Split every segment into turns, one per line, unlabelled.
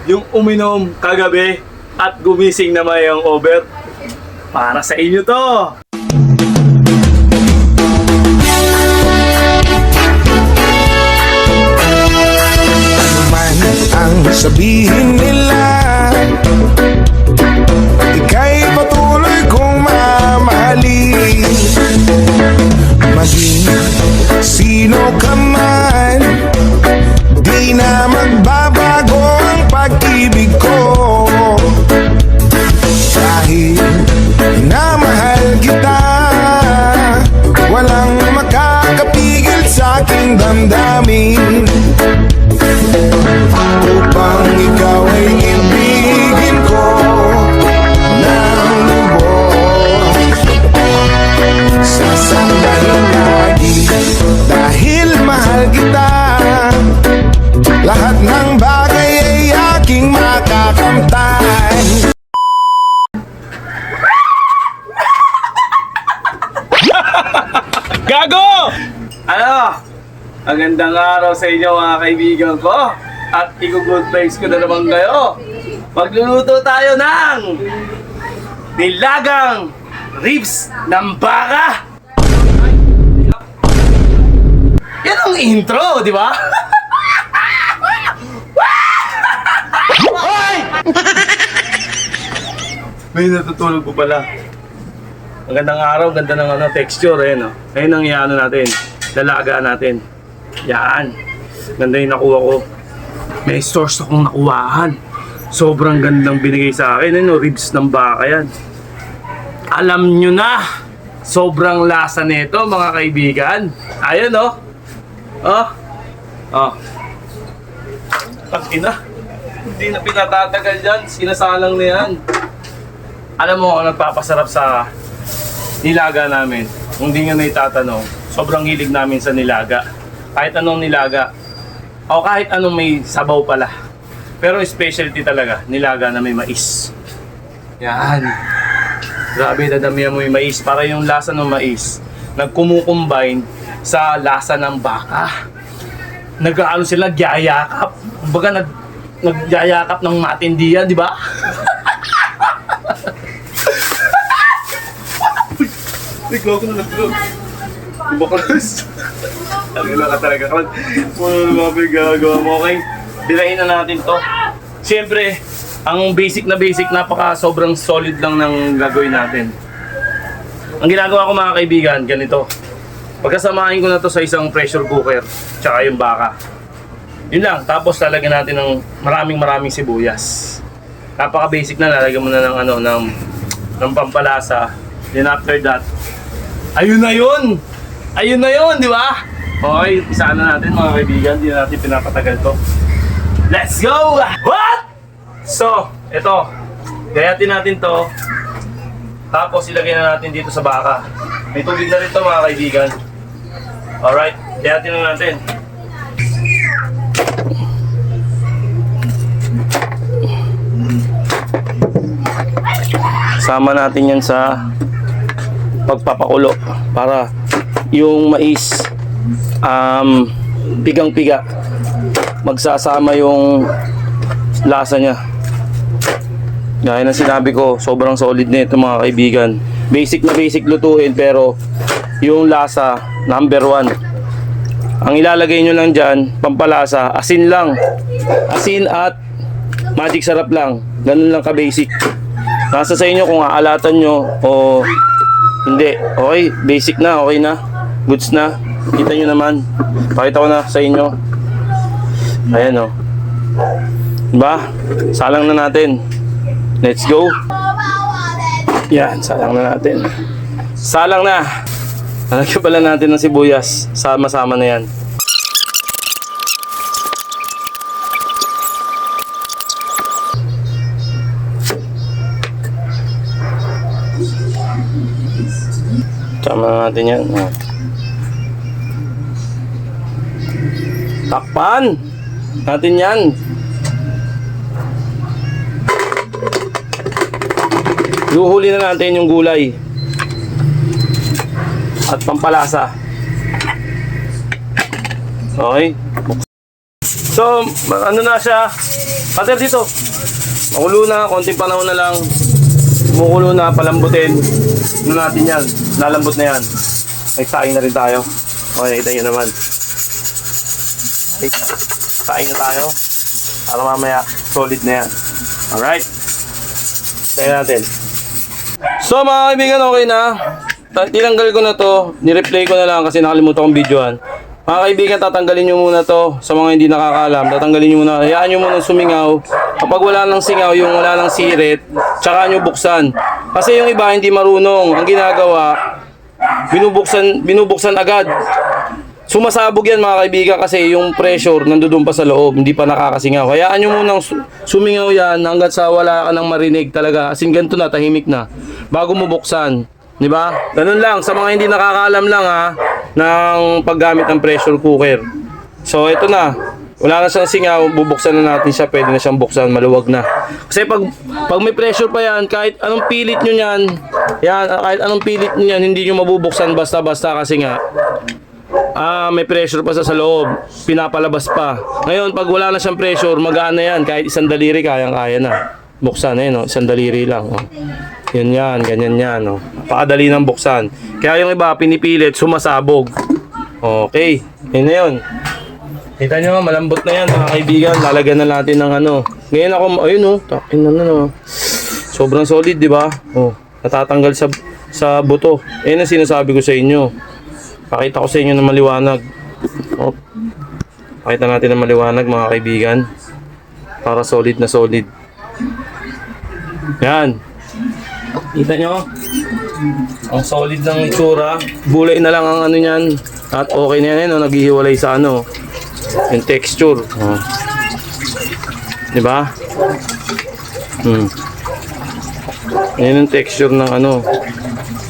yung uminom kagabi at gumising na may over? Para sa inyo to!
Man ang sabihin nila, ika'y patuloy kong mamahalin. Maging sino ka man, di na magbabago ang pag-ibig ko. Dahil namahal kita, walang makakapigil sa aking damdamin. Upang ikaw ay ibigin ko ng lubos, sasambahin lagi dahil mahal kita. Lahat ng bagay ay aking makakamtan.
Gago! Ano? Magandang araw sa inyo mga kaibigan ko. At i-good vibes ko na naman kayo. Magluluto tayo ng nilagang ribs ng baka. Yan ang intro, di ba? Hoy! May natutulog ko pala. Magandang araw, ganda ng texture eh, no? Ayun ang iano natin, lalaga natin. Yan. Ganda yung nakuha ko. May source akong nakuhaan. Sobrang gandang binigay sa akin. Ano, ribs ng baka yan. Alam nyo na, sobrang lasa nito mga kaibigan. Ayun oh. Oh. Oh. Pag-ina. Hindi na pinatatagal yan. Sinasalang na yan. Alam mo ang nagpapasarap sa nilaga namin. Kung di nyo na itatanong, sobrang hilig namin sa nilaga. Kahit anong nilaga, o kahit anong may sabaw pala. Pero specialty talaga, nilaga na may mais. Yan. Grabe, dadamihan mo yung mais. Para yung lasa ng mais, nagkumukombine sa lasa ng baka. Nag-aano sila, nagyayakap. Kumbaga, nagyayakap ng matindihan, di ba? Ikaw ko na nag-vlog. Bakaras. Ang ina ka talaga. Puno na mga pinagagawa mo, okay? Dilayin na natin to. Siyempre, ang basic, napaka sobrang solid lang ng gagawin natin. Ang ginagawa ko mga kaibigan, ganito. Pagkasamahin ko na to sa isang pressure cooker, tsaka yung baka. Yun lang, tapos lalagyan natin ng maraming sibuyas. Napaka basic na, lalagyan mo na ng ng pampalasa. Then after that, ayun na yun! Ayun na yun, di ba? Okay, isaan na natin mga kaibigan, hindi na natin pinapatagal to. Let's go! What? So, ito, gayatin natin to. Tapos ilagay na natin dito sa baka. May tubig na rin to mga kaibigan. Alright, gayatin na natin. Sama natin yan sa pagpapakulo para yung mais pigang-piga, magsasama yung lasa niya. Gaya ng sinabi ko, sobrang solid na ito mga kaibigan. Basic na basic lutuin pero yung lasa number 1. Ang ilalagay nyo lang dyan, pampalasa, asin lang. Asin at magic sarap lang. Ganun lang ka basic. Nasa sa inyo kung aalatan nyo o hindi. Okay, basic na, okay na. Goods na. Kita nyo naman. Pakita ko na sa inyo. Ayan o. Diba? Salang na natin. Let's go. Yan, salang na natin. Salang na. Lalagyan pala natin ng sibuyas. Sama-sama na yan. Sama na natin yan. Takpan natin yan. Iuhuli na natin yung gulay at pampalasa. Okay. So, ano na siya? Cutter dito. Makulo na, konting panahon na lang. Kumukulo na, palambutin. Ano natin yan? Lalambot na yan. May saing na rin tayo. Okay, kita nyo naman. Okay, saing na tayo. Para mamaya, solid na yan. Alright. Tayo natin. So mga kaibigan, okay na. Tinanggal ko na to. Nireplay ko na lang kasi nakalimutan kong videoan. Mga kaibigan, tatanggalin nyo muna to. Sa mga hindi nakakaalam, tatanggalin nyo muna. Hayaan nyo muna sumingaw. Kapag wala nang singaw, yung wala nang sirit, tsaka nyo buksan. Kasi yung iba hindi marunong. Ang ginagawa, binubuksan agad. Sumasabog yan mga kaibigan kasi yung pressure nandoon pa sa loob, hindi pa nakakasingaw. Hayaan nyo munang sumingaw yan hanggat sa wala ka nang marinig talaga. As in ganito na, tahimik na. Bago mo buksan. Di ba? Ganun lang. Sa mga hindi nakakaalam lang ha, ng paggamit ng pressure cooker. So ito na. Wala na siyang singaw, bubuksan na natin siya. Pwede na siyang buksan, maluwag na. Kasi pag may pressure pa yan, kahit anong pilit nyo yan, kahit anong pilit nyo yan, hindi nyo mabubuksan basta-basta kasi nga, may pressure pa sa loob, pinapalabas pa. Ngayon, pag wala na siyang pressure, magaan na yan. Kahit isang daliri, kayang-kaya na. Buksan na yun, isang daliri lang. Yan yan, ganyan yan. Pakadali ng buksan. Kaya yung iba, pinipilit, sumasabog. Okay, yun na yun. Kita nyo, malambot na yan mga kaibigan. Lalagyan na natin ng ano. Ngayon ako, ayun takin na. Sobrang solid, di ba? Natatanggal sa buto. Ayun ang sinasabi ko sa inyo. Pakita ko sa inyo na maliwanag. Pakita natin na maliwanag mga kaibigan. Para solid na solid. Yan. Kita nyo? Ang solid ng itsura. Bulay na lang ang ano yan. At okay na yan, naghihiwalay sa ano. Yung texture. Diba? Yan yung texture ng ano.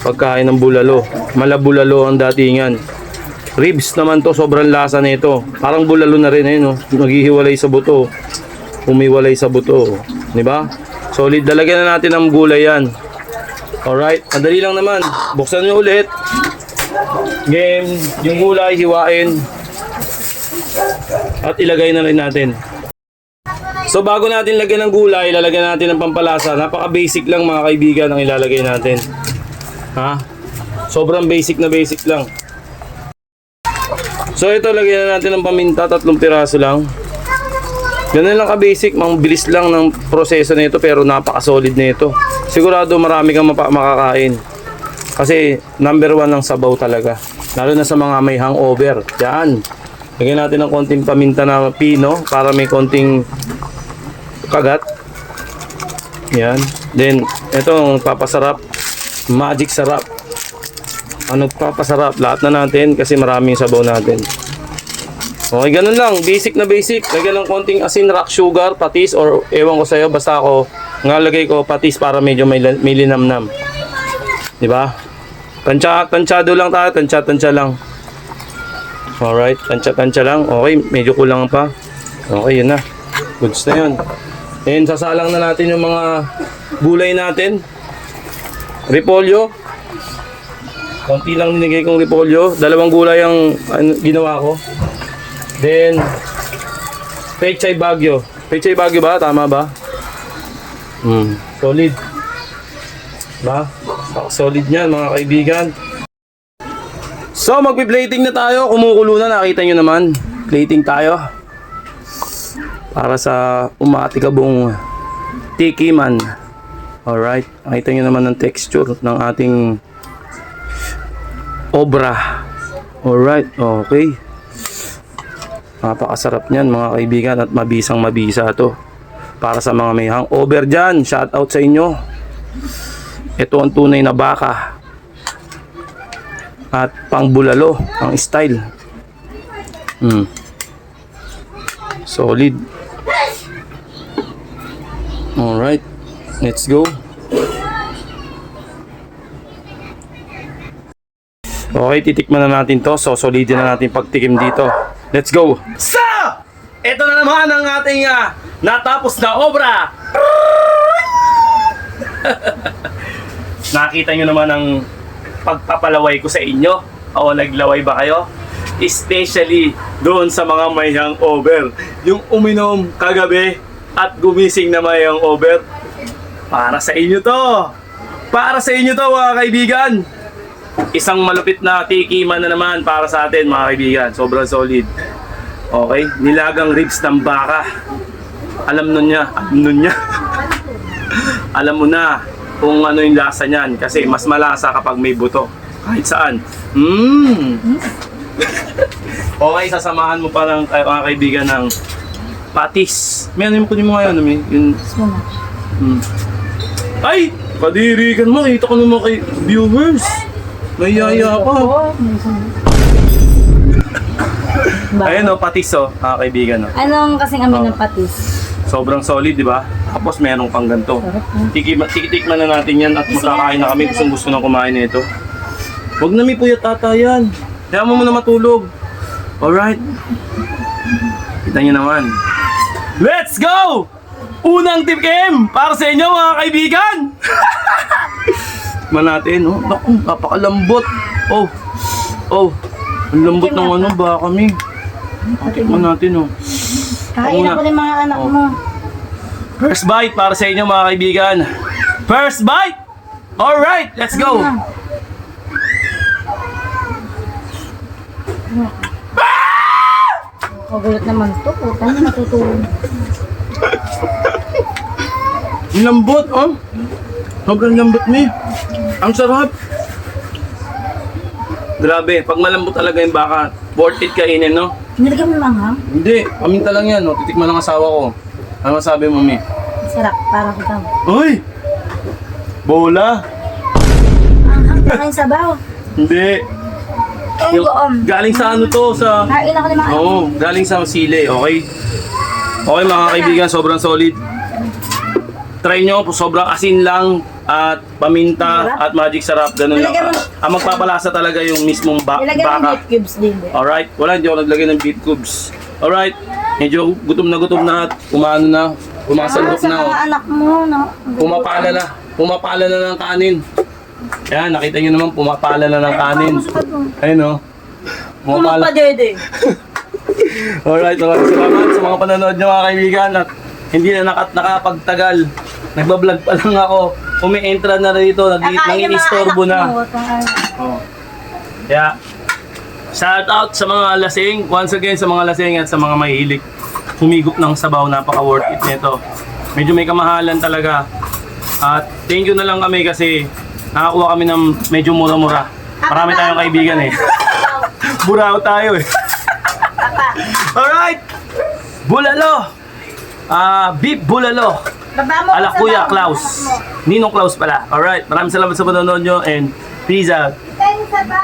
Pagkain ng bulalo. Malabulalo ang datingan. Ribs naman to, sobrang lasa nito. Parang bulalo na rin, naghihiwalay sa buto. Umiwalay sa buto. Diba? Solid. Dalagyan na natin ng gulay yan. Alright. Madali lang naman. Buksan nyo ulit. Game. Yung gulay, hiwain. At ilagay na rin natin. So bago natin lagyan ng gulay, lalagyan natin ng pampalasa. Napaka-basic lang mga kaibigan ang ilalagay natin. Sobrang basic na basic lang. So ito, lagyan na natin ng paminta, 3 piraso lang. Ganun lang ka-basic, bilis lang ng proseso nito pero napaka-solid nito. Sigurado marami kang makakain. Kasi number 1 ng sabaw talaga. Lalo na sa mga may hangover. Yan. Lagyan natin ng konting paminta na pino para may konting kagat. Yan. Then, ito ang papasarap. Magic sarap. Ano papasarap? Lahat na natin kasi maraming sabaw natin. Okay, ganun lang. Basic na basic. Lagyan ng konting asin, rock sugar, patis, or ewan ko sa'yo. Basta ako, ngalagay ko patis para medyo may linamnam. Diba? Tansyado lang tayo. Tansya lang. Alright, tansya lang. Okay, medyo kulang pa. Okay, yun na. Goods na yun. And sasalang na natin yung mga gulay natin. Repolyo. Konti lang nilagay kong repolyo. 2 gulay ang ginawa ko. Then, pechay bagyo. Pechay bagyo ba? Tama ba? Solid. Ba? Solid yan mga kaibigan. So, magpi-plating na tayo. Kumukulo na, nakita nyo naman. Plating tayo. Para sa umatikabong tikiman. Alright. Nakita nyo naman ang texture ng ating obra. Alright. Okay. Napakasarap niyan mga kaibigan at mabisang mabisa to. Para sa mga may hangover dyan. Shout out sa inyo. Ito ang tunay na baka. At pangbulalo ang style. Solid. Alright. Let's go. Okay, titikman na natin to. So, solidin na natin pagtikim dito. Let's go. So, ito na naman ang ating natapos na obra. Nakita nyo naman ang pagpapalaway ko sa inyo. O naglaway ba kayo? Especially doon sa mga may hangover. Yung uminom kagabi at gumising na mayang over. Para sa inyo to. Para sa inyo to mga kaibigan. Isang malupit na tikiman na naman para sa atin mga kaibigan. Sobrang solid. Okay, nilagang ribs ng baka. Alam nun niya. Alam mo na kung ano yung lasa niyan. Kasi mas malasa kapag may buto. Kahit saan. Okay, sasamahan mo pa lang mga kaibigan ng patis. May ano yung kunin mo ngayon? Yung... Ay! Kadirikan mo. Kita ko naman kay viewers. Nayaya pa. Ayun o, patis o. Mga kaibigan o.
Anong kasing amin ng patis?
Sobrang solid, di ba? Tapos merong pang ganito. Tikitikman na natin yan at makakain na kami. Gusto na kumain nito. Huwag na may puyat ata yan. Kaya mo muna matulog. Alright. Kita nyo naman. Let's go! Unang tikim para sa inyo mga kaibigan! Tikman natin, oh. Naku, napakalambot. Oh. Ang lambot ng ano ba kami. Tikman natin, oh.
Kain ako ng mga anak mo.
First bite para sa inyo mga kaibigan. First bite! Alright, let's go!
Magulat naman to. Puta na natutulog.
Ang lambot, oh. Sobrang lambot ni. Ang sarap. Grabe, pag malambot talaga yung baka, worth it kainin, no?
Nilagyan mo lang ha?
Hindi, paminta lang yan, no? Titikman ng asawa ko. Ano masabi mo, Mi?
Sarap. Para ko daw.
Uy! Bola!
Ang kain sabaw.
Hindi.
Yung goom.
Galing sa ano to, sa...
Kain ako ng mga anak.
Oo, galing sa sili, okay? Okay mga kaibigan, sobrang solid. Try nyo, sobrang asin lang at paminta
Sarap.
at magic sarap. Ganun lang.
Nilagyan mo-
Ang magpapalasa talaga yung mismong
Nilagyan mo
baka.
meat cubes din.
Alright, wala, hindi ako naglagay ng beef cubes. Alright, medyo gutom na at umano na, umasandok
Sa
na.
mga
Oh.
anak mo, no?
Pumapala na ng kanin. Yan, nakita nyo naman, pumapala na ng kanin. Ayun o.
Tulog pa, Dede.
Alright, maraming salamat sa mga panonood nyo mga kaibigan at hindi na nakapagtagal. Nagbablog pa lang ako. Umi-entra na rito, nang-istorbo na. Oh. Kaya, shout out sa mga lasing. Once again, sa mga lasing at sa mga mahilig. Humigop ng sabaw, napaka worth it nito. Medyo may kamahalan talaga. At thank you na lang kami kasi nakakuha kami ng medyo mura-mura. Marami tayong kaibigan eh. Buraw tayo eh. Alright! Bulalo! Beef bulalo!
Baba mo
Ala
sa
Kuya
baon,
Klaus.
anak mo.
Ninong Klaus pala. Alright, maraming salamat sa panonood nyo and peace out.
Kain sabaw.